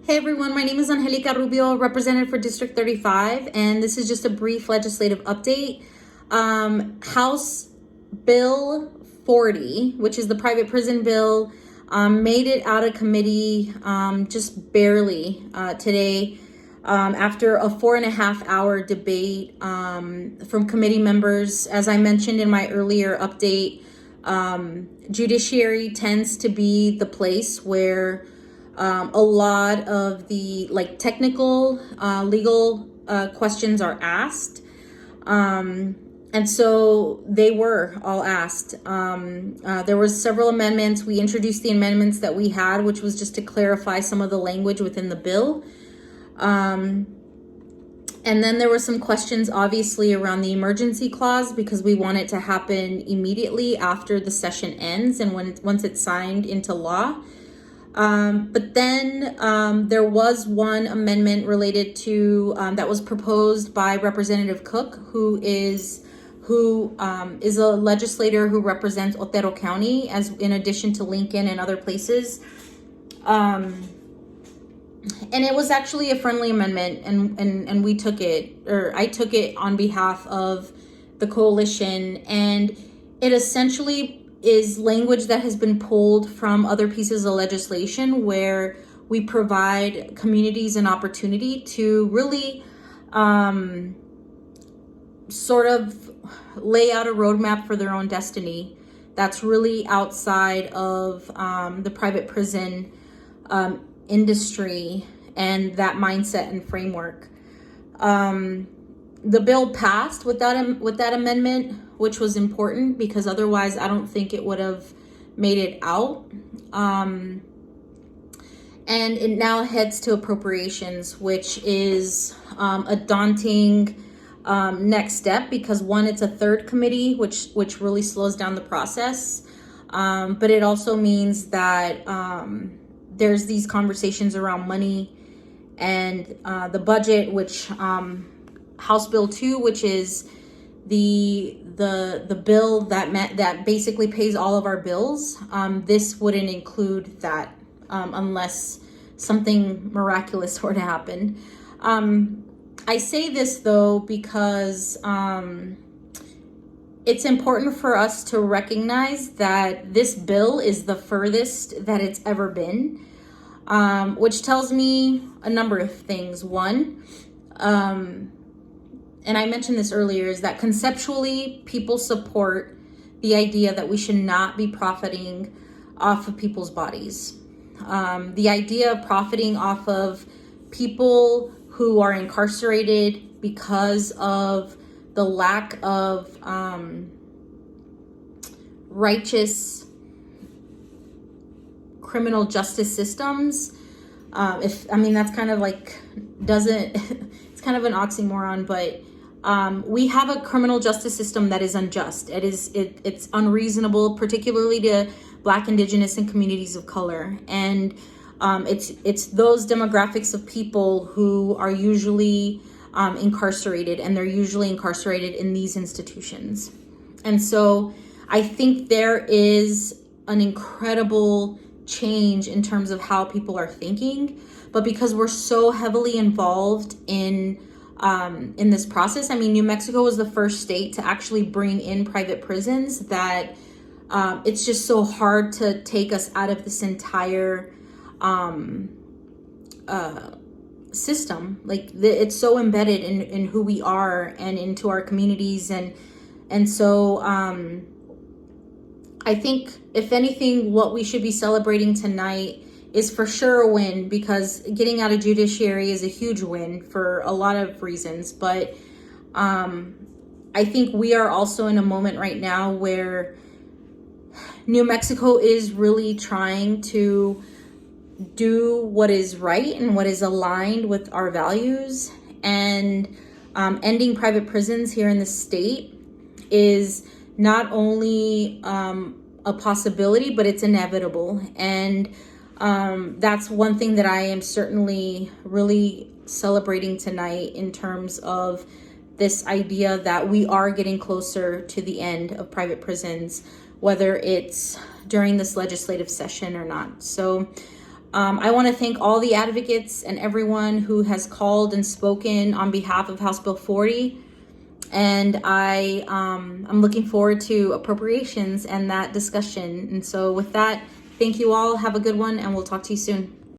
Hey everyone, my name is Angelica Rubio, representative for District 35, and this is just a brief legislative update. House Bill 40, which is the private prison bill, made it out of committee just barely today after a 4.5-hour debate from committee members. As I mentioned in my earlier update, judiciary tends to be the place where a lot of the technical legal questions are asked, and so they were all asked. There was several amendments. We introduced the amendments that we had, which was just to clarify some of the language within the bill, and then there were some questions obviously around the emergency clause, because we want it to happen immediately after the session ends and once it's signed into law. But then there was one amendment related to that was proposed by Representative Cook, who is a legislator who represents Otero County, as in addition to Lincoln and other places. And it was actually a friendly amendment, and we took it, or I took it on behalf of the coalition, and it essentially is language that has been pulled from other pieces of legislation where we provide communities an opportunity to really sort of lay out a roadmap for their own destiny that's really outside of the private prison industry and that mindset and framework. The bill passed with that amendment, which was important because otherwise I don't think it would have made it out. And it now heads to appropriations, which is a daunting next step, because one, it's a third committee, which really slows down the process. But it also means that there's these conversations around money and the budget, which House Bill 2, which is the bill that basically pays all of our bills. This wouldn't include that unless something miraculous were to happen. I say this though because it's important for us to recognize that this bill is the furthest that it's ever been, which tells me a number of things. One, and I mentioned this earlier, is that conceptually people support the idea that we should not be profiting off of people's bodies. The idea of profiting off of people who are incarcerated because of the lack of righteous criminal justice systems. That's kind of it's kind of an oxymoron, but we have a criminal justice system that is unjust. It's unreasonable, particularly to Black, Indigenous, and communities of color. And it's those demographics of people who are usually incarcerated, and they're usually incarcerated in these institutions. And so I think there is an incredible change in terms of how people are thinking, but because we're so heavily involved in this process. New Mexico was the first state to actually bring in private prisons, that it's just so hard to take us out of this entire system. It's so embedded in who we are and into our communities, and so I think if anything, what we should be celebrating tonight is for sure a win, because getting out of judiciary is a huge win for a lot of reasons. But I think we are also in a moment right now where New Mexico is really trying to do what is right and what is aligned with our values, and ending private prisons here in the state is not only a possibility, but it's inevitable. And that's one thing that I am certainly really celebrating tonight, in terms of this idea that we are getting closer to the end of private prisons, whether it's during this legislative session or not. So I want to thank all the advocates and everyone who has called and spoken on behalf of House Bill 40. And I'm looking forward to appropriations and that discussion. And so with that, thank you all. Have a good one, and we'll talk to you soon.